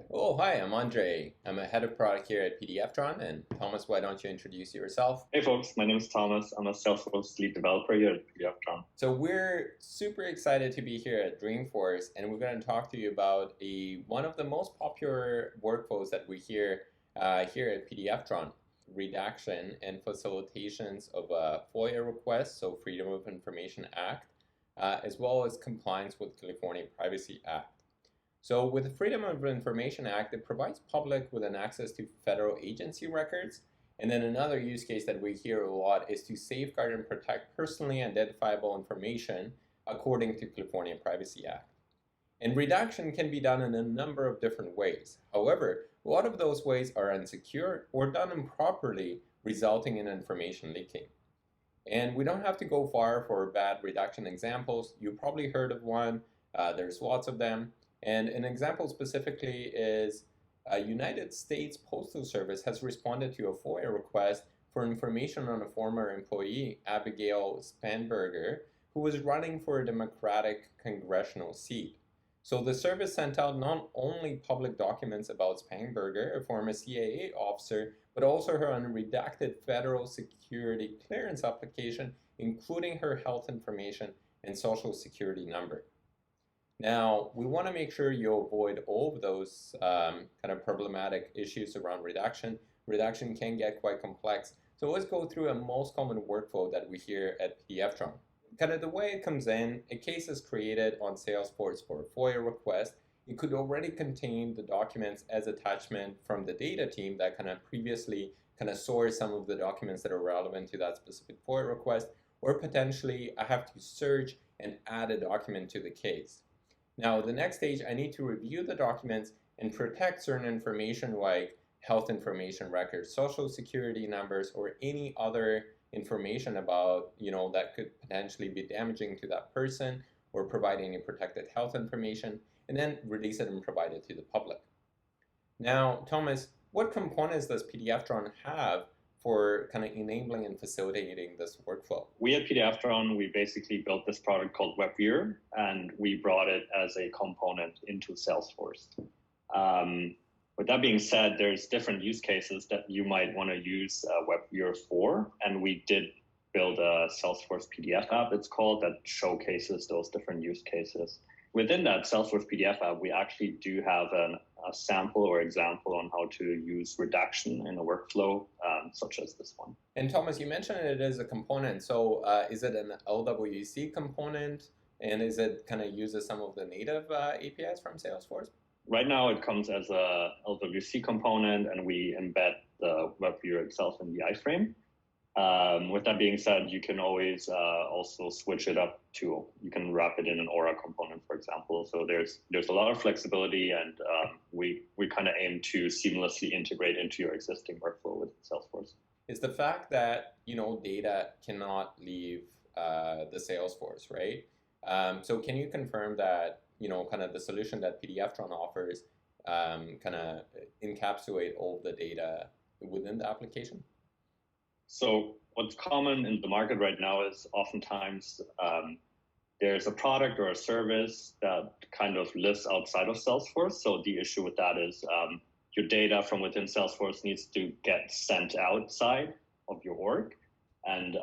Oh, hi, I'm Andre. I'm a head of product here at PDFtron. And Thomas, why don't you introduce yourself? Hey folks, my name is Thomas. I'm a Salesforce lead developer here at redaction. So we're super excited to be here at Dreamforce, and we're going to talk to you about one of the most popular workflows that we hear here at PDFtron, redaction and facilitations of FOIA requests, so Freedom of Information Act, as well as compliance with California Privacy Act. So with the Freedom of Information Act, it provides public with an access to federal agency records. And then another use case that we hear a lot is to safeguard and protect personally identifiable information according to California Privacy Act. And redaction can be done in a number of different ways. However, a lot of those ways are unsecure or done improperly, resulting in information leaking. And we don't have to go far for bad redaction examples. You probably heard of one. There's lots of them. And an example specifically is United States Postal Service has responded to a FOIA request for information on a former employee, Abigail Spanberger, who was running for a Democratic congressional seat. So the service sent out not only public documents about Spanberger, a former CIA officer, but also her unredacted federal security clearance application, including her health information and social security number. Now, we want to make sure you avoid all of those kind of problematic issues around redaction. Redaction can get quite complex. So let's go through a most common workflow that we hear at PDFtron. Kind of the way it comes in, a case is created on Salesforce for a FOIA request. It could already contain the documents as attachment from the data team that kind of previously kind of sourced some of the documents that are relevant to that specific FOIA request, or potentially I have to search and add a document to the case. Now, the next stage, I need to review the documents and protect certain information like health information records, social security numbers, or any other information about, that could potentially be damaging to that person or provide any protected health information, and then release it and provide it to the public. Now, Thomas, what components does PDFtron have for kind of enabling and facilitating this workflow? We at PDFtron, we basically built this product called WebViewer, and we brought it as a component into Salesforce. With that being said, there's different use cases that you might want to use WebViewer for, and we did build a Salesforce PDF app, it's called, that showcases those different use cases. Within that Salesforce PDF app, we actually do have a sample or example on how to use redaction in a workflow, such as this one. And Thomas, you mentioned it as a component. So is it an LWC component? And is it kind of uses some of the native APIs from Salesforce? Right now, it comes as a LWC component, and we embed the WebViewer itself in the iframe. With that being said, you can always also switch it up to, you can wrap it in an Aura component, for example. So there's a lot of flexibility, and we kind of aim to seamlessly integrate into your existing workflow with Salesforce. Is the fact that, data cannot leave the Salesforce, right? So can you confirm that, kind of the solution that PDFtron offers kind of encapsulate all of the data within the application? So what's common in the market right now is oftentimes there's a product or a service that kind of lives outside of Salesforce. So the issue with that is your data from within Salesforce needs to get sent outside of your org. And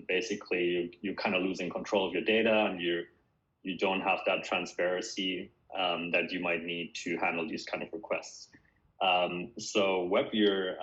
basically, you're kind of losing control of your data, and you don't have that transparency that you might need to handle these kind of requests. So WebViewer,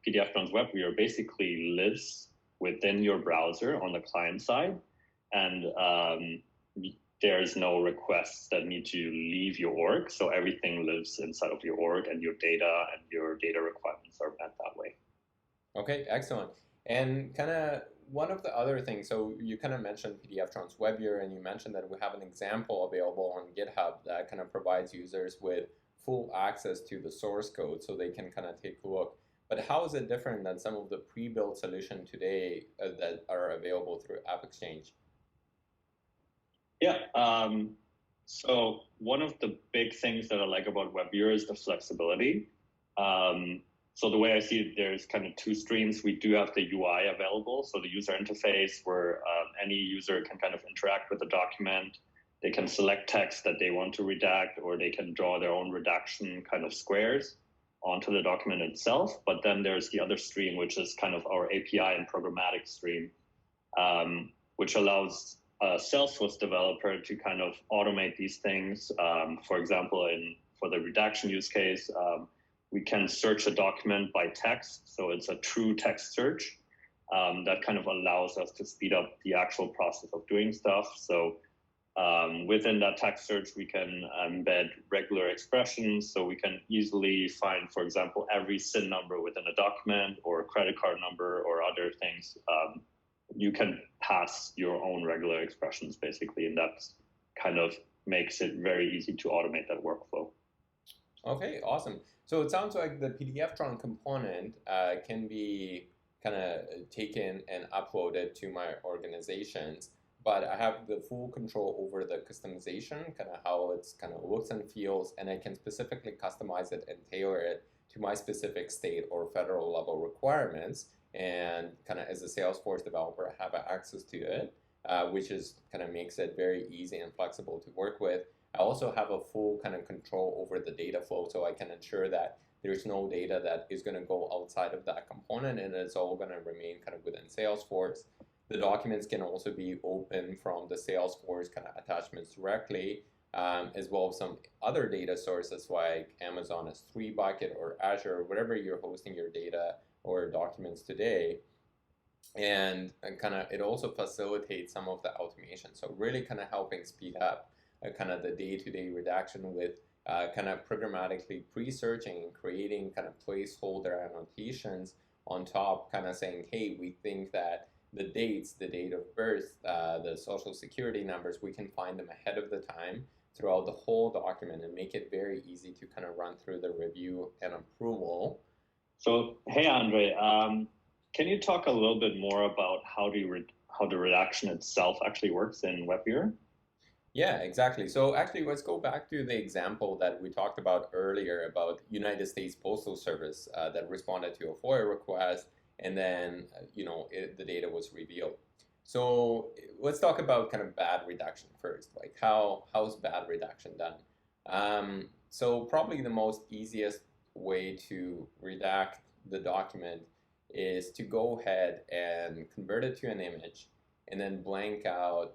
PDFtron's WebViewer basically lives within your browser on the client side, and there's no requests that need to leave your org. So everything lives inside of your org, and your data requirements are met that way. Okay, excellent. And kind of one of the other things, so you kind of mentioned PDFtron's WebViewer, and you mentioned that we have an example available on GitHub that kind of provides users with full access to the source code so they can kind of take a look. But how is it different than some of the pre-built solutions today that are available through AppExchange? Yeah, so one of the big things that I like about WebViewer is the flexibility. So the way I see it, there's kind of two streams. We do have the UI available, so the user interface where any user can kind of interact with the document. They can select text that they want to redact, or they can draw their own redaction kind of squares onto the document itself. But then there's the other stream, which is kind of our API and programmatic stream, which allows a Salesforce developer to kind of automate these things. For example, for the redaction use case, we can search a document by text. So it's a true text search that kind of allows us to speed up the actual process of doing stuff. So within that text search, we can embed regular expressions. So we can easily find, for example, every SIN number within a document or a credit card number or other things. You can pass your own regular expressions basically, and that kind of makes it very easy to automate that workflow. Okay, awesome. So it sounds like the PDFtron component can be kind of taken and uploaded to my organizations, but I have the full control over the customization, kind of how it's kind of looks and feels, and I can specifically customize it and tailor it to my specific state or federal level requirements, and kind of as a Salesforce developer have access to it, which is kind of makes it very easy and flexible to work with. I also have a full kind of control over the data flow, so I can ensure that there's no data that is going to go outside of that component, and it's all going to remain kind of within Salesforce. The documents can also be open from the Salesforce kind of attachments directly, as well as some other data sources like Amazon S3 bucket or Azure, or whatever you're hosting your data or documents today. And kind of it also facilitates some of the automation, so really kind of helping speed up kind of the day-to-day redaction with kind of programmatically pre-searching and creating kind of placeholder annotations on top, kind of saying, hey, we think that the dates, the date of birth, the social security numbers, we can find them ahead of the time throughout the whole document and make it very easy to kind of run through the review and approval. So, hey, Andre, can you talk a little bit more about how the redaction itself actually works in WebViewer? Yeah, exactly. So actually, let's go back to the example that we talked about earlier about United States Postal Service that responded to a FOIA request, and then the data was revealed. So let's talk about kind of bad redaction first. Like how's bad redaction done? So probably the most easiest way to redact the document is to go ahead and convert it to an image, and then blank out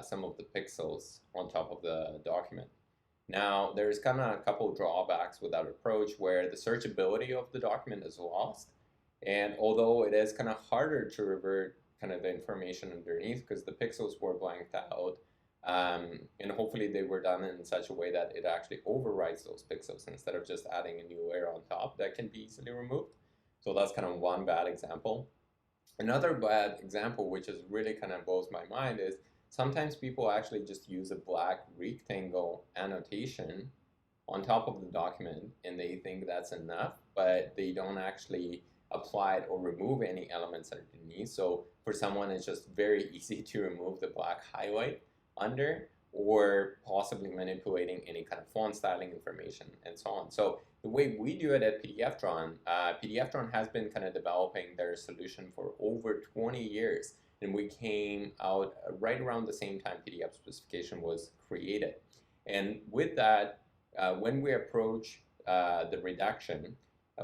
some of the pixels on top of the document. Now, there's kind of a couple of drawbacks with that approach where the searchability of the document is lost. And although it is kind of harder to revert kind of the information underneath because the pixels were blanked out, and hopefully they were done in such a way that it actually overwrites those pixels instead of just adding a new layer on top that can be easily removed. So that's kind of one bad example. Another bad example, which is really kind of blows my mind, is sometimes people actually just use a black rectangle annotation on top of the document and they think that's enough, but they don't actually apply it or remove any elements underneath. So for someone, it's just very easy to remove the black highlight under, or possibly manipulating any kind of font styling information and so on. So the way we do it at PDFtron, PDFtron has been kind of developing their solution for over 20 years. And we came out right around the same time PDF specification was created. And with that, when we approach the redaction,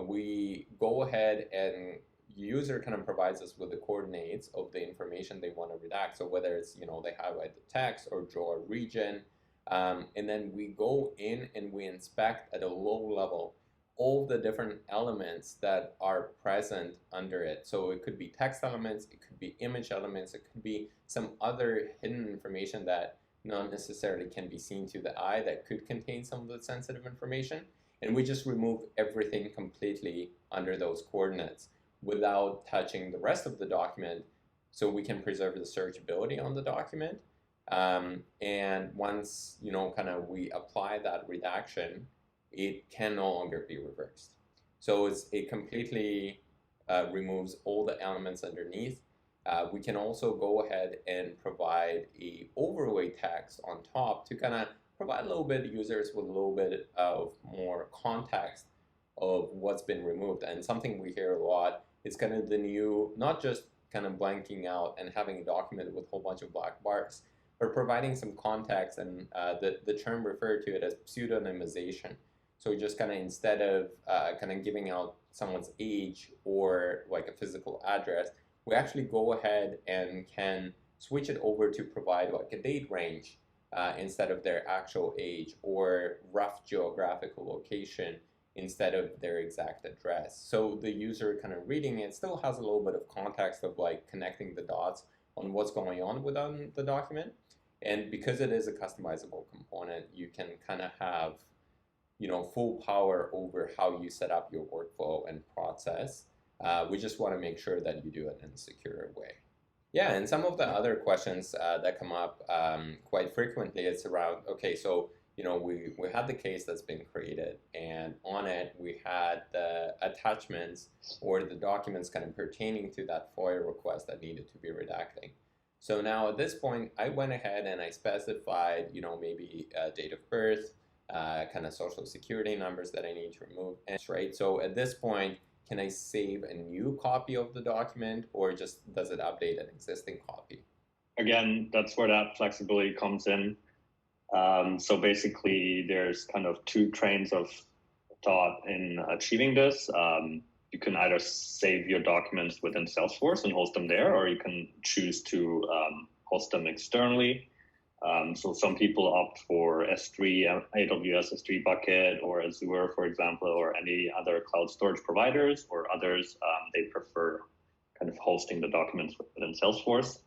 we go ahead and user kind of provides us with the coordinates of the information they want to redact. So whether it's, they highlight the text or draw a region, and then we go in and we inspect at a low level all the different elements that are present under it. So it could be text elements, it could be image elements, it could be some other hidden information that not necessarily can be seen to the eye that could contain some of the sensitive information. And we just remove everything completely under those coordinates without touching the rest of the document, so we can preserve the searchability on the document. And once kind of we apply that redaction, it can no longer be reversed. So it completely removes all the elements underneath. We can also go ahead and provide a overlay text on top to kind of provide a little bit users with a little bit of more context of what's been removed. And something we hear a lot is kind of the new, not just kind of blanking out and having a document with a whole bunch of black bars, or providing some context, and the term referred to it as pseudonymization. So just kind of instead of kind of giving out someone's age or like a physical address, we actually go ahead and can switch it over to provide like a date range instead of their actual age, or rough geographical location instead of their exact address. So the user kind of reading it still has a little bit of context of like connecting the dots on what's going on within the document. And because it is a customizable component, you can kind of have, full power over how you set up your workflow and process. We just want to make sure that you do it in a secure way. Yeah, and some of the other questions that come up quite frequently, it's around, okay, so we had the case that's been created, and on it we had the attachments or the documents kind of pertaining to that FOIA request that needed to be redacting. So now at this point, I went ahead and I specified, maybe date of birth, kind of social security numbers that I need to remove, and right. So at this point, can I save a new copy of the document, or just does it update an existing copy? Again, that's where that flexibility comes in. So basically, there's kind of two trains of thought in achieving this. You can either save your documents within Salesforce and host them there, or you can choose to host them externally. So some people opt for S3, AWS S3 bucket, or Azure, for example, or any other cloud storage providers, or others, they prefer kind of hosting the documents within Salesforce.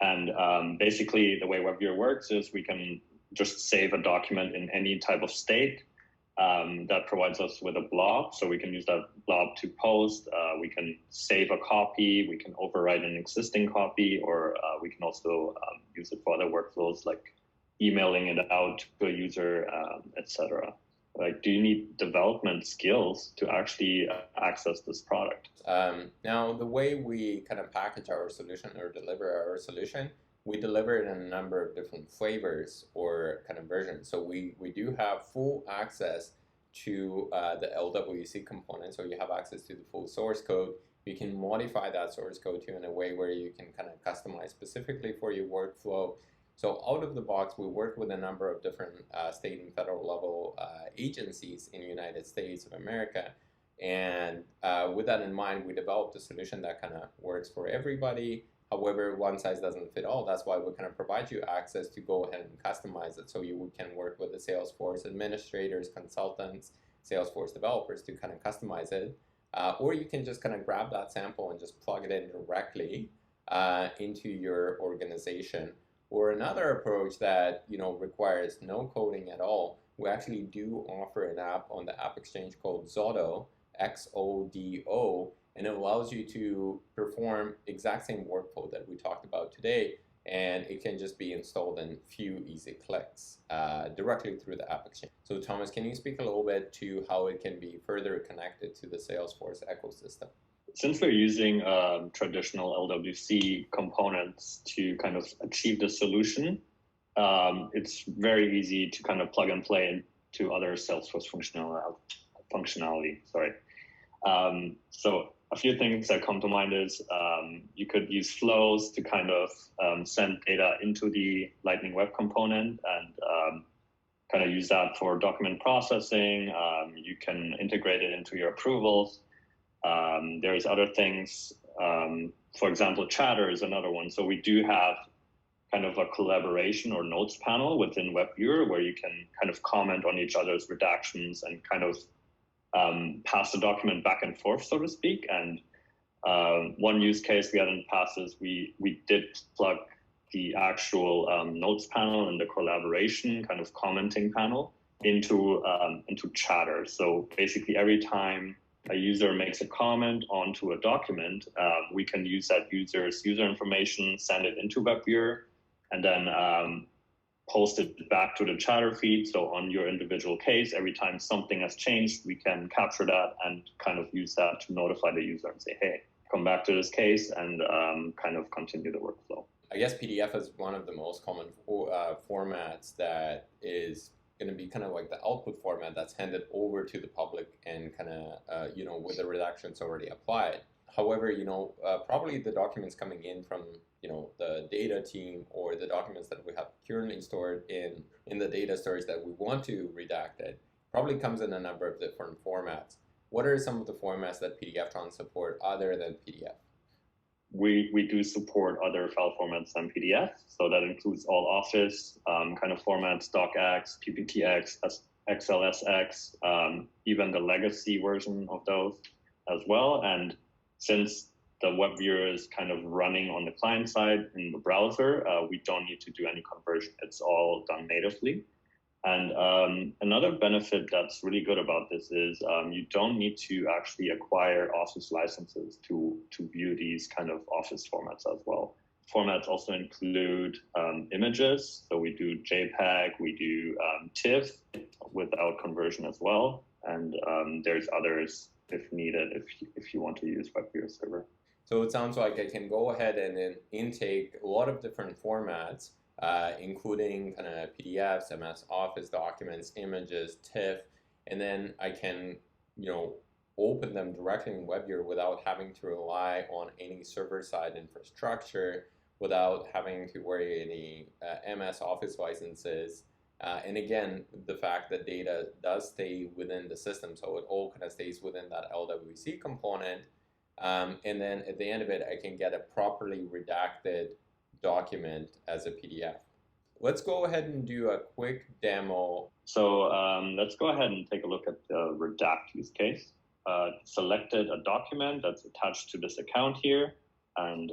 And basically, the way WebViewer works is we can just save a document in any type of state. That provides us with a blob, so we can use that blob to post. We can save a copy, we can overwrite an existing copy, or we can also use it for other workflows like emailing it out to a user, etc. Like, do you need development skills to actually access this product? Now, the way we kind of package our solution or deliver our solution, we deliver it in a number of different flavors or kind of versions. So we do have full access to the LWC component. So you have access to the full source code. You can modify that source code to in a way where you can kind of customize specifically for your workflow. So out of the box, we work with a number of different state and federal level agencies in the United States of America. And with that in mind, we developed a solution that kind of works for everybody. However, one size doesn't fit all. That's why we kind of provide you access to go ahead and customize it, so you can work with the Salesforce administrators, consultants, Salesforce developers to kind of customize it. Or you can just kind of grab that sample and just plug it in directly into your organization. Or another approach that requires no coding at all, we actually do offer an app on the AppExchange called Xodo, XODO, and it allows you to perform exact same workflow that we talked about today, and it can just be installed in few easy clicks directly through the AppExchange. So Thomas, can you speak a little bit to how it can be further connected to the Salesforce ecosystem? Since we're using traditional LWC components to kind of achieve the solution, it's very easy to kind of plug and play into other Salesforce functionality. So a few things that come to mind is you could use flows to kind of send data into the Lightning Web component and kind of use that for document processing. You can integrate it into your approvals. There's other things, for example, Chatter is another one. So we do have kind of a collaboration or notes panel within WebViewer where you can kind of comment on each other's redactions and kind of pass the document back and forth, so to speak. And one use case we had in the past is we did plug the actual notes panel and the collaboration kind of commenting panel into Chatter. So basically every time a user makes a comment onto a document, we can use that user's user information, send it into WebViewer, and then post it back to the Chatter feed. So on your individual case, every time something has changed, we can capture that and kind of use that to notify the user and say, hey, come back to this case, and kind of continue the workflow. I guess PDF is one of the most common formats that is going to be kind of like the output format that's handed over to the public and kind of, with the redactions already applied. However, probably the documents coming in from, the data team or the documents that we have currently stored in the data storage that we want to redact it probably comes in a number of different formats. What are some of the formats that PDFtron support other than PDF? We do support other file formats than PDF. So that includes all Office kind of formats, DocX, PPTX, XLSX, even the legacy version of those as well. And since the web viewer is kind of running on the client side in the browser, we don't need to do any conversion. It's all done natively. And another benefit that's really good about this is you don't need to actually acquire Office licenses to view these kind of Office formats as well. Formats also include images. So we do JPEG, we do TIFF without conversion as well. And there's others if needed, if you want to use WebViewer Server. So it sounds like I can go ahead and then intake a lot of different formats, including kind of PDFs, MS Office documents, images, TIFF, and then I can, open them directly in WebViewer without having to rely on any server-side infrastructure, without having to worry any MS Office licenses. And again, the fact that data does stay within the system, so it all kind of stays within that LWC component. And then at the end of it, I can get a properly redacted document as a PDF. Let's go ahead and do a quick demo. So let's go ahead and take a look at the redact use case. Selected a document that's attached to this account here, and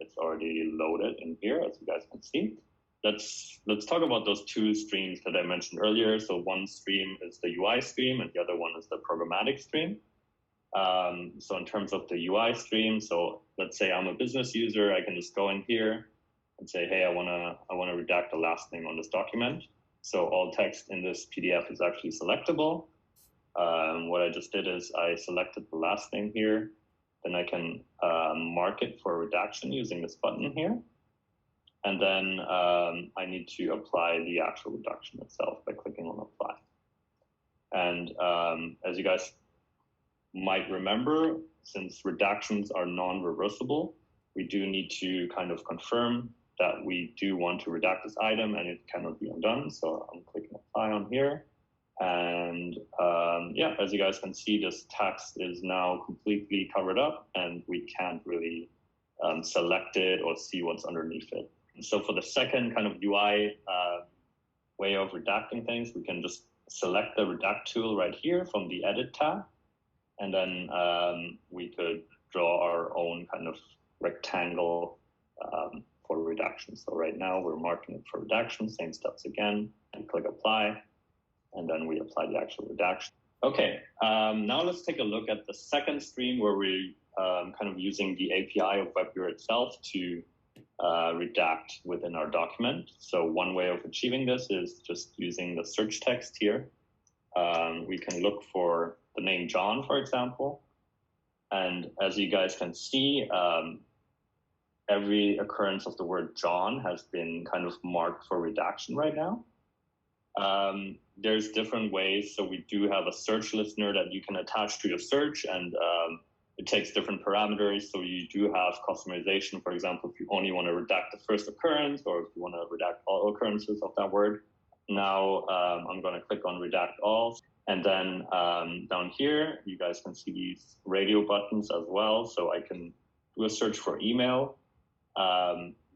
it's already loaded in here, as you guys can see. Let's talk about those two streams that I mentioned earlier. So one stream is the UI stream, and the other one is the programmatic stream. So in terms of the UI stream, so let's say I'm a business user, I can just go in here and say, hey, I wanna redact the last name on this document. So all text in this PDF is actually selectable. What I just did is I selected the last name here. Then I can mark it for redaction using this button here. And then I need to apply the actual reduction itself by clicking on apply. And as you guys might remember, since redactions are non-reversible, we do need to kind of confirm that we do want to redact this item and it cannot be undone. So I'm clicking apply on here. And yeah, as you guys can see, this text is now completely covered up and we can't really select it or see what's underneath it. And so for the second kind of UI way of redacting things, we can just select the redact tool right here from the edit tab. And then we could draw our own kind of rectangle for redaction. So right now we're marking it for redaction, same steps again, and click apply. And then we apply the actual redaction. Okay, now let's take a look at the second stream where we kind of using the API of WebViewer itself to redact within our document. So one way of achieving this is just using the search text here. We can look for the name John, for example. And as you guys can see, every occurrence of the word John has been kind of marked for redaction right now. There's different ways. So we do have a search listener that you can attach to your search, and it takes different parameters. So you do have customization. For example, if you only want to redact the first occurrence, or if you want to redact all occurrences of that word. Now I'm going to click on redact all. And then down here, you guys can see these radio buttons as well. So I can do a search for email.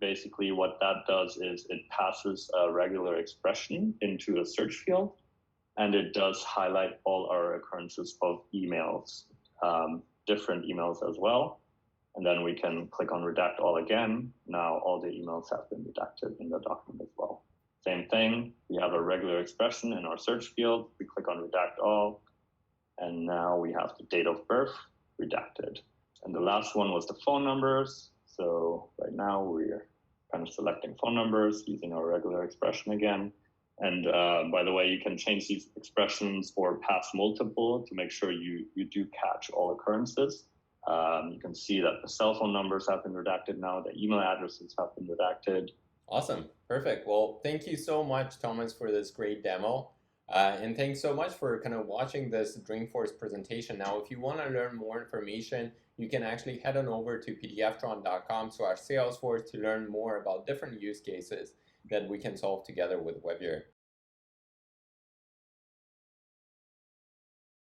Basically, what that does is it passes a regular expression into a search field, and it does highlight all our occurrences of emails, different emails as well. And then we can click on redact all again. Now all the emails have been redacted in the document as well. Same thing, we have a regular expression in our search field. We click on redact all, and now we have the date of birth redacted. And the last one was the phone numbers. So right now we're kind of selecting phone numbers using our regular expression again. And by the way, you can change these expressions or pass multiple to make sure you do catch all occurrences. You can see that the cell phone numbers have been redacted now, the email addresses have been redacted. Awesome, perfect. Well, thank you so much, Thomas, for this great demo. And thanks so much for kind of watching this Dreamforce presentation. Now, if you want to learn more information, you can actually head on over to pdftron.com/Salesforce to learn more about different use cases that we can solve together with Webyear.